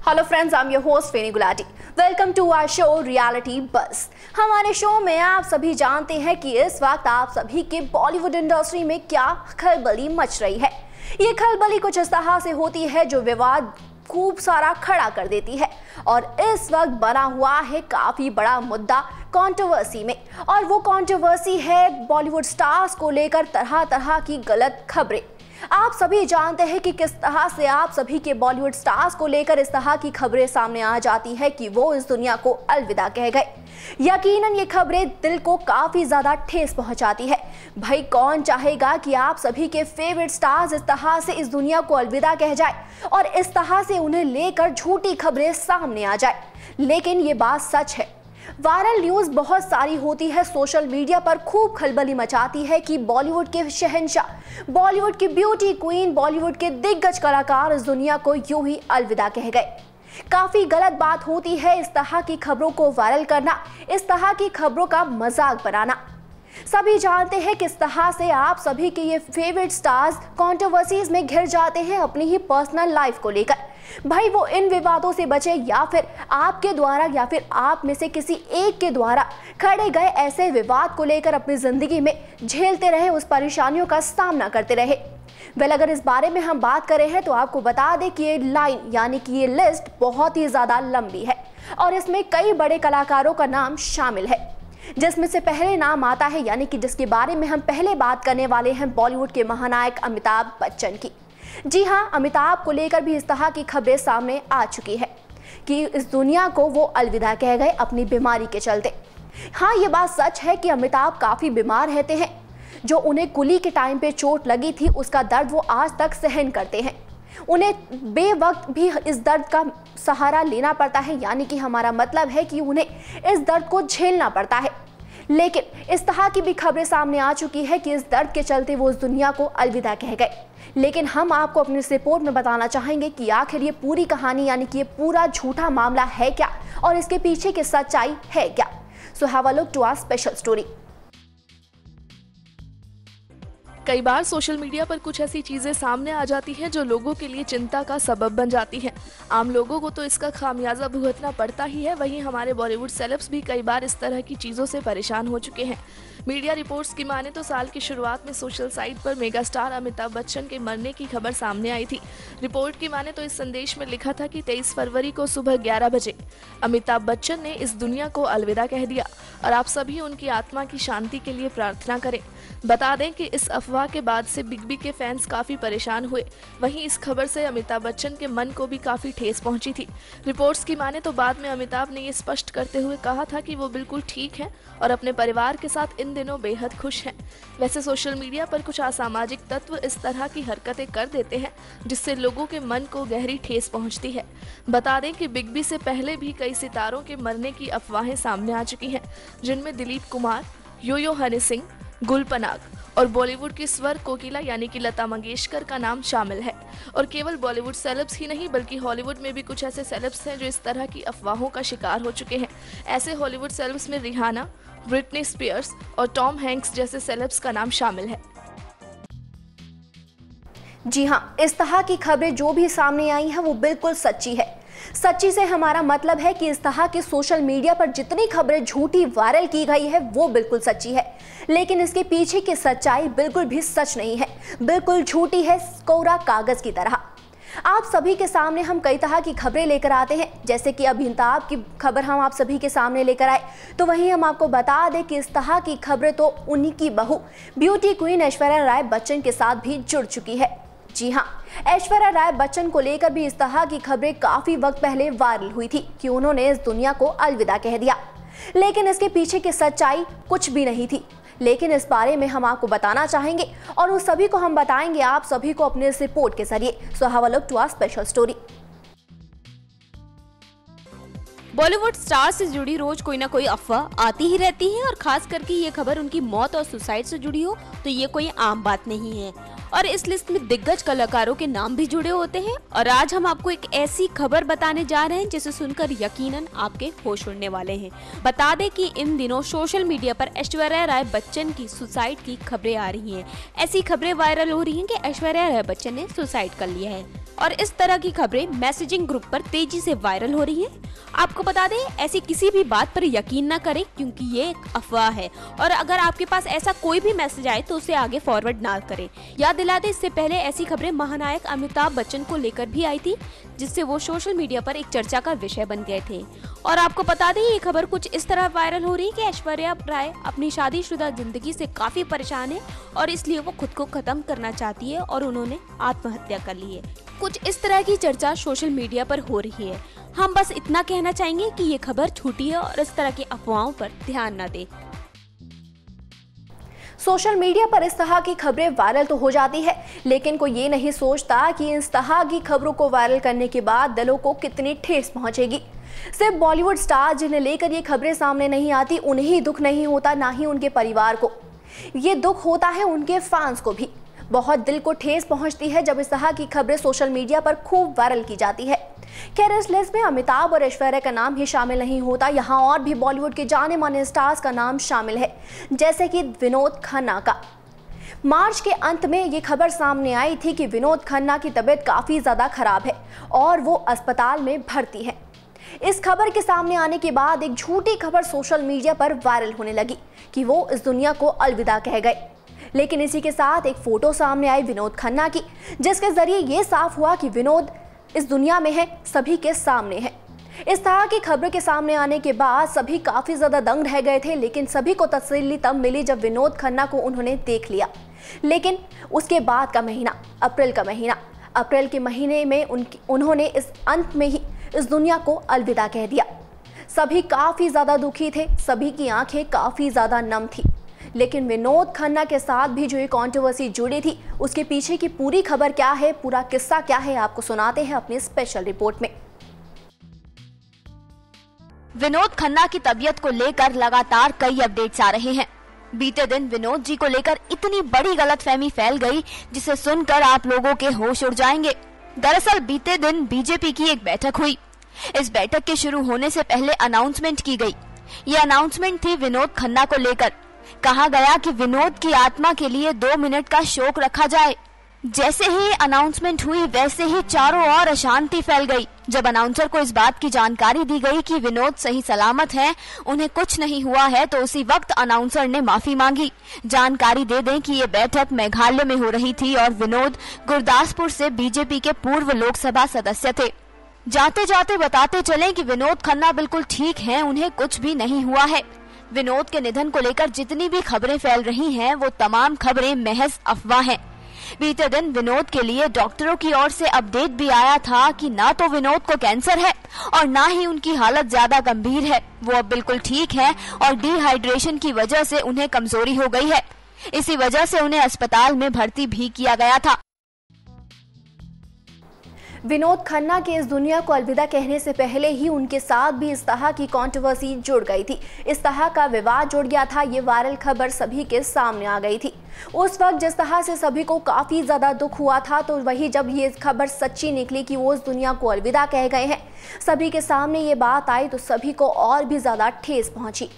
Hello friends, I am your host Feni Gulati. Welcome to our show reality bus. हमारे show में आप सभी जानते हैं कि इस वक्त आप सभी के बॉलीवुड इंडस्ट्री में क्या खलबली मच रही है। ये खलबली कुछ इस तरह से होती है जो विवाद खूब सारा खड़ा कर देती है और इस वक्त बना हुआ है काफी बड़ा मुद्दा कंट्रोवर्सी में। और वो कंट्रोवर्सी है बॉलीवुड स्टार्स को लेकर तरह तरह की गलत खबरें। आप सभी जानते हैं कि किस तरह से आप सभी के बॉलीवुड स्टार्स को लेकर इस तरह की खबरें सामने आ जाती है कि वो इस दुनिया को अलविदा कह गए। यकीनन ये खबरें दिल को काफी ज्यादा ठेस पहुंचाती है। भाई कौन चाहेगा कि आप सभी के फेवरेट स्टार्स इस तरह से इस दुनिया को अलविदा कह जाए और इस तरह से उन्हें लेकर झूठी खबरें सामने आ जाए। लेकिन ये बात सच है। वायरल न्यूज बहुत सारी होती है, सोशल मीडिया पर खूब खलबली मचाती है कि बॉलीवुड के शहंशाह, बॉलीवुड की ब्यूटी क्वीन, बॉलीवुड के दिग्गज कलाकार इस दुनिया को यूं ही अलविदा कह गए। काफी गलत बात होती है इस तरह की खबरों को वायरल करना, इस तरह की खबरों का मजाक बनाना। सभी जानते हैं किस तरह से आप सभी के ये फेवरेट स्टार्स कंट्रोवर्सीज में घिर जाते हैं अपनी ही पर्सनल लाइफ को लेकर। भाई वो इन विवादों से बचे या फिर आपके द्वारा या फिर आप में से किसी एक के द्वारा खड़े गए ऐसे विवाद को लेकर अपनी जिंदगी में झेलते रहे, उस परेशानियों का सामना करते रहे। अगर इस बारे में हम बात करें हैं तो आपको बता दें कि ये लाइन यानी कि ये लिस्ट बहुत ही ज्यादा लंबी है और इसमें कई बड़े कलाकारों का नाम शामिल है। जिसमें से पहले नाम आता है यानी कि जिसके बारे में हम पहले बात करने वाले हैं बॉलीवुड के महानायक अमिताभ बच्चन की। जी हाँ, अमिताभ को लेकर भी इस तरह की खबरें सामने आ चुकी है कि इस दुनिया को वो अलविदा कह गए अपनी बीमारी के चलते। हाँ, ये बात सच है कि अमिताभ काफी बीमार रहते हैं। जो उन्हें कुली के टाइम पे चोट लगी थी उसका दर्द वो आज तक सहन करते हैं। उन्हें बेवक्त भी इस दर्द का सहारा लेना पड़ता है, यानी कि हमारा मतलब है कि उन्हें इस दर्द को झेलना पड़ता है। लेकिन इस तरह की भी खबरें सामने आ चुकी है कि इस दर्द के चलते वो इस दुनिया को अलविदा कह गए। लेकिन हम आपको अपनी इस रिपोर्ट में बताना चाहेंगे कि आखिर ये पूरी कहानी यानी कि ये पूरा झूठा मामला है क्या और इसके पीछे की सच्चाई है क्या। So have a look to our special story. कई बार सोशल मीडिया पर कुछ ऐसी चीजें सामने आ जाती हैं जो लोगों के लिए चिंता का सबब बन जाती हैं। आम लोगों को तो इसका खामियाजा भुगतना पड़ता ही है, वहीं हमारे बॉलीवुड सेलेब्स भी कई बार इस तरह की चीजों से परेशान हो चुके हैं। मीडिया रिपोर्ट्स की माने तो साल की शुरुआत में सोशल साइट पर मेगा स्टार अमिताभ बच्चन के मरने की खबर सामने आई थी। रिपोर्ट की माने तो इस संदेश में लिखा था कि 23 फरवरी को सुबह 11 बजे अमिताभ बच्चन ने इस दुनिया को अलविदा कह दिया और आप सभी उनकी आत्मा की शांति के लिए प्रार्थना करें। बता दें कि इस अफवाह के बाद से बिग बी के फैंस काफी परेशान हुए। वहीं इस खबर से अमिताभ बच्चन के मन को भी काफी ठेस पहुंची थी। रिपोर्ट्स की माने तो बाद में अमिताभ ने ये स्पष्ट करते हुए कहा था कि वो बिल्कुल ठीक हैं और अपने परिवार के साथ इन दिनों बेहद खुश हैं। वैसे सोशल मीडिया पर कुछ असामाजिक तत्व इस तरह की हरकतें कर देते हैं जिससे लोगों के मन को गहरी ठेस पहुंचती है। बता दें कि बिग बी से पहले भी कई सितारों के मरने की अफवाहें सामने आ चुकी हैं, जिनमें दिलीप कुमार, यो-यो हनी सिंह, गुल पनाग और बॉलीवुड की स्वर कोकिला यानी कि लता मंगेशकर का नाम शामिल है। और केवल बॉलीवुड सेलेब्स ही नहीं बल्कि हॉलीवुड में भी कुछ ऐसे सेलेब्स हैं जो इस तरह की अफवाहों का शिकार हो चुके हैं। ऐसे हॉलीवुड सेलेब्स में रिहाना, ब्रिटनी स्पीयर्स और टॉम हैंक्स जैसे सेलेब्स का नाम शामिल है। जी हाँ, इस तरह की खबरें जो भी सामने आई हैं वो बिल्कुल सच्ची है। सच्ची से हमारा मतलब है कि इस तरह के सोशल मीडिया पर जितनी खबरें झूठी वायरल की गई है वो बिल्कुल सच्ची है, लेकिन इसके पीछे की सच्चाई बिल्कुल भी सच नहीं है, बिल्कुल झूठी है, कोरा कागज की तरह। आप सभी के सामने हम कई तरह की खबरें लेकर आते हैं, जैसे कि अमिताभ की खबर हम आप सभी के सामने लेकर आए, तो वहीं हम आपको बता दें कि इस तरह की खबरें तो उन्हीं की बहू ब्यूटी क्वीन ऐश्वर्या राय बच्चन के साथ भी जुड़ चुकी है। जी हाँ, ऐश्वर्या राय बच्चन को लेकर भी इस तरह की खबरें काफी वक्त पहले वायरल हुई थी कि उन्होंने इस दुनिया को अलविदा कह दिया, लेकिन इसके पीछे की सच्चाई कुछ भी नहीं थी। लेकिन इस बारे में हम आपको बताना चाहेंगे और उस सभी को हम बताएंगे आप सभी को अपने इस रिपोर्ट के जरिए। So have a look to our special story. Bollywood star से जुड़ी रोज कोई ना कोई अफवाह आती ही रहती है और खास करके ये खबर उनकी मौत और सुसाइड से जुड़ी हो तो ये कोई आम बात नहीं है। और इस लिस्ट में दिग्गज कलाकारों के नाम भी जुड़े होते हैं। और आज हम आपको एक ऐसी खबर बताने जा रहे हैं जिसे सुनकर यकीनन आपके होश उड़ने वाले हैं। बता दें कि इन दिनों सोशल मीडिया पर ऐश्वर्या राय बच्चन की सुसाइड की खबरें आ रही हैं। ऐसी खबरें वायरल हो रही हैं कि ऐश्वर्या राय बच्चन ने सुसाइड कर लिया है। और इस तरह की खबरें मैसेजिंग ग्रुप पर तेजी से वायरल हो रही हैं। आपको बता दें, ऐसी किसी भी बात पर यकीन न करें क्योंकि ये एक अफवाह है और अगर आपके पास ऐसा कोई भी मैसेज आए तो उसे आगे फॉरवर्ड ना करें। याद दिला दें, इससे पहले ऐसी खबरें महानायक अमिताभ बच्चन को लेकर भी आई थी, जिससे वो सोशल मीडिया पर एक चर्चा का विषय बन गए थे। और आपको बता दें, ये खबर कुछ इस तरह वायरल हो रही है कि ऐश्वर्या राय अपनी शादीशुदा जिंदगी से काफी परेशान है और इसलिए वो खुद को खत्म करना चाहती है और उन्होंने आत्महत्या कर ली है। कुछ इस तरह की चर्चा सोशल मीडिया पर हो रही है। हम बस इतना कहना चाहेंगे कि ये खबर झूठी है और इस तरह की अफवाहों पर ध्यान न दें। सोशल मीडिया पर इस तरह की खबरें वायरल तो हो जाती है, लेकिन कोई ये नहीं सोचता कि इस तरह की खबरों को वायरल करने के बाद दिलों को कितनी ठेस पहुंचेगी। सिर्फ बॉलीवुड स्टार जिन्हें लेकर ये खबरें सामने नहीं आती, उन्हें ही दुख नहीं होता, ना ही उनके परिवार को। ये दुख होता है उनके फैंस को भी। बहुत दिल को ठेस पहुंचती है जब इस तरह की खबरें सोशल मीडिया पर खूब वायरल की जाती है। खैर, इस लिस्ट में अमिताभ और ऐश्वर्या का नाम ही शामिल नहीं होता, यहाँ और भी बॉलीवुड के जाने माने स्टार्स का नाम शामिल है, जैसे कि विनोद खन्ना का। मार्च के अंत में ये खबर सामने आई थी कि विनोद खन्ना की तबीयत काफी ज्यादा खराब है और वो अस्पताल में भर्ती है। इस खबर के सामने आने के बाद एक झूठी खबर सोशल मीडिया पर वायरल होने लगी कि वो इस दुनिया को अलविदा कह गए। लेकिन इसी के साथ एक फोटो सामने आई विनोद खन्ना की, जिसके जरिए ये साफ हुआ कि विनोद इस दुनिया में है, सभी के सामने है। इस तरह की खबर के सामने आने के बाद सभी काफी ज्यादा दंग रह गए थे, लेकिन सभी को तसल्ली तब मिली जब विनोद खन्ना को उन्होंने देख लिया। लेकिन उसके बाद का महीना, अप्रैल के महीने में उन्होंने इस अंत में ही इस दुनिया को अलविदा कह दिया। सभी काफी ज्यादा दुखी थे, सभी की आंखें काफी ज्यादा नम थी। लेकिन विनोद खन्ना के साथ भी जो ये कंट्रोवर्सी जुड़ी थी, उसके पीछे की पूरी खबर क्या है, पूरा किस्सा क्या है, आपको सुनाते हैं अपनी स्पेशल रिपोर्ट में। विनोद खन्ना की तबीयत को लेकर लगातार कई अपडेट्स आ रहे हैं। बीते दिन विनोद जी को लेकर इतनी बड़ी गलतफहमी फैल गई जिसे सुनकर आप लोगों के होश उड़ जाएंगे। दरअसल बीते दिन बीजेपी की एक बैठक हुई। इस बैठक के शुरू होने से पहले अनाउंसमेंट की गई। ये अनाउंसमेंट थी विनोद खन्ना को लेकर। कहा गया कि विनोद की आत्मा के लिए 2 मिनट का शोक रखा जाए। जैसे ही अनाउंसमेंट हुई वैसे ही चारों ओर अशांति फैल गई। जब अनाउंसर को इस बात की जानकारी दी गई कि विनोद सही सलामत हैं, उन्हें कुछ नहीं हुआ है, तो उसी वक्त अनाउंसर ने माफी मांगी। जानकारी दे दें कि ये बैठक मेघालय में हो रही थी और विनोद गुरदासपुर से बीजेपी के पूर्व लोकसभा सदस्य थे। जाते जाते बताते चलें कि विनोद खन्ना बिल्कुल ठीक हैं, उन्हें कुछ भी नहीं हुआ है। विनोद के निधन को लेकर जितनी भी खबरें फैल रही हैं, वो तमाम खबरें महज अफवाह हैं। बीते दिन विनोद के लिए डॉक्टरों की ओर से अपडेट भी आया था कि ना तो विनोद को कैंसर है और ना ही उनकी हालत ज्यादा गंभीर है। वो अब बिल्कुल ठीक है और डिहाइड्रेशन की वजह से उन्हें कमजोरी हो गई है। इसी वजह से उन्हें अस्पताल में भर्ती भी किया गया था। विनोद खन्ना के इस दुनिया को अलविदा कहने से पहले ही उनके साथ भी इस तरह की कंट्रोवर्सी जुड़ गई थी। इस तरह का विवाद जुड़ गया था। ये वायरल खबर सभी के सामने आ गई थी। उस वक्त जिस तरह से सभी को काफी ज्यादा दुख हुआ था, तो वही जब ये खबर सच्ची निकली कि वो इस दुनिया को अलविदा कह गए हैं, सभी के सामने ये बात आई, तो सभी को और भी ज्यादा ठेस पहुंची।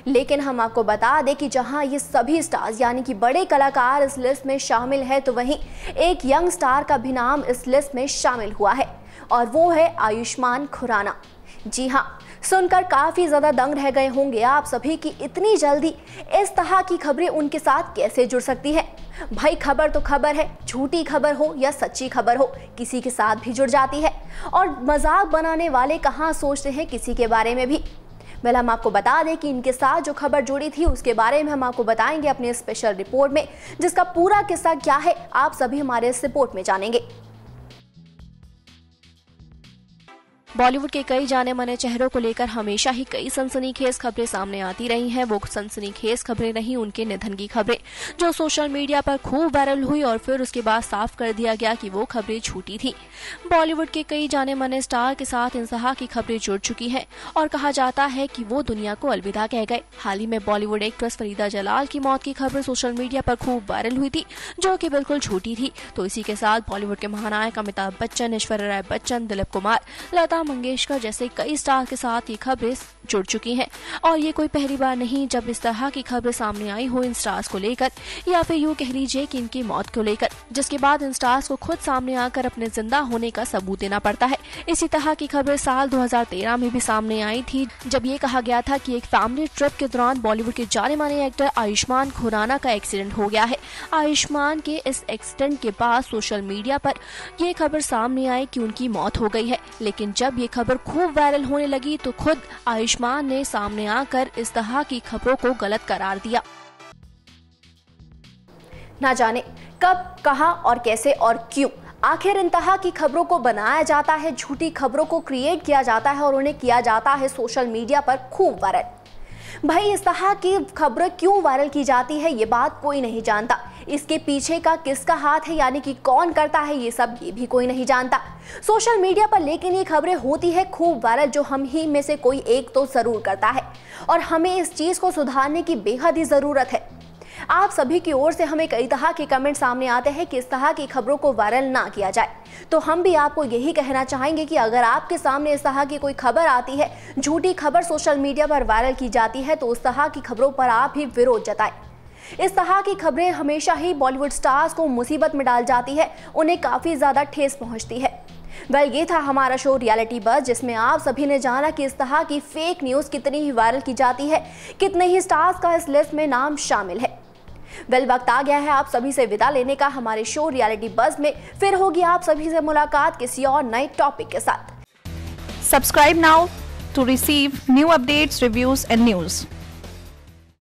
लेकिन हम आपको बता दें कि जहां ये सभी स्टार्स यानी कि बड़े कलाकार इस लिस्ट में शामिल है, तो वहीं एक यंग स्टार का भी नाम इस लिस्ट में शामिल हुआ है और वो है आयुष्मान खुराना। जी हाँ, सुनकर काफी ज्यादा दंग रह गए होंगे आप सभी कि इतनी जल्दी इस तरह की खबरें उनके साथ कैसे जुड़ सकती हैं। भाई, खबर तो खबर है, झूठी खबर हो या सच्ची खबर हो, किसी के साथ भी जुड़ जाती है। और मजाक बनाने वाले कहाँ सोचते हैं किसी के बारे में भी। वेल, हम आपको बता दें कि इनके साथ जो खबर जुड़ी थी उसके बारे में हम आपको बताएंगे अपने स्पेशल रिपोर्ट में, जिसका पूरा किस्सा क्या है आप सभी हमारे इस रिपोर्ट में जानेंगे। बॉलीवुड के कई जाने माने चेहरों को लेकर हमेशा ही कई सनसनीखेज खबरें सामने आती रही हैं। वो सनसनीखेज खबरें नहीं, उनके निधन की खबरें, जो सोशल मीडिया पर खूब वायरल हुई और फिर उसके बाद साफ कर दिया गया कि वो खबरें झूठी थी। बॉलीवुड के कई जाने माने स्टार के साथ इन तरह की खबरें जुड़ चुकी हैं और कहा जाता है कि वो दुनिया को अलविदा कह गए। हाल ही में बॉलीवुड एक्ट्रेस फरीदा जलाल की मौत की खबर सोशल मीडिया पर खूब वायरल हुई थी, जो कि बिल्कुल झूठी थी। तो इसी के साथ बॉलीवुड के महानायक अमिताभ बच्चन, ऐश्वर्या राय बच्चन, दिलीप कुमार, लता लता मंगेशकर जैसे कई स्टार के साथ ये खबरें जुड़ चुकी हैं और ये कोई पहली बार नहीं जब इस तरह की खबरें सामने आई हो इन स्टार्स को लेकर, या फिर यूँ कह लीजिए कि इनकी मौत को लेकर, जिसके बाद इन स्टार्स को खुद सामने आकर अपने जिंदा होने का सबूत देना पड़ता है। इसी तरह की खबरें साल 2013 में भी सामने आई थी, जब ये कहा गया था कि एक फैमिली ट्रिप के दौरान बॉलीवुड के जाने माने एक्टर आयुष्मान खुराना का एक्सीडेंट हो गया है। आयुष्मान के इस एक्सीडेंट के बाद सोशल मीडिया पर ये खबर सामने आई कि उनकी मौत हो गई है, लेकिन जब ये खबर खूब वायरल होने लगी तो खुद आयुष्मान ने सामने आकर इस तरह की खबरों को गलत करार दिया। ना जाने कब, कहां और कैसे और क्यों आखिर इन तरह की खबरों को बनाया जाता है, झूठी खबरों को क्रिएट किया जाता है और उन्हें किया जाता है सोशल मीडिया पर खूब वायरल। भाई इस तरह की खबरें क्यों वायरल की जाती है ये बात कोई नहीं जानता, इसके पीछे का किसका हाथ है यानी कि कौन करता है ये सब ये भी कोई नहीं जानता सोशल मीडिया पर। लेकिन ये खबरें होती है खूब वायरल जो हम ही में से कोई एक तो जरूर करता है और हमें इस चीज को सुधारने की बेहद ही जरूरत है। आप सभी की ओर से हमें कई तरह के कमेंट सामने आते हैं कि इस तरह की खबरों को वायरल ना किया जाए, तो हम भी आपको यही कहना चाहेंगे कि अगर आपके सामने इस तरह की कोई खबर आती है, झूठी खबर सोशल मीडिया पर वायरल की जाती है, तो उस तरह की खबरों पर आप भी विरोध जताएं। इस तरह की खबरें हमेशा ही बॉलीवुड स्टार्स को मुसीबत में डाल जाती है, उन्हें काफी ज्यादा ठेस पहुंचती है। ये था हमारा शो रियलिटी बज़, जिसमें आप सभी ने जाना कि इस तरह की फेक न्यूज कितनी ही वायरल की जाती है, कितने ही स्टार्स का इस लिस्ट में नाम शामिल है। वक्त आ गया है आप सभी से विदा लेने का। हमारे शो रियलिटी बज़ में फिर होगी आप सभी से मुलाकात किसी और नए टॉपिक के साथ। Subscribe now to receive new updates, reviews and news.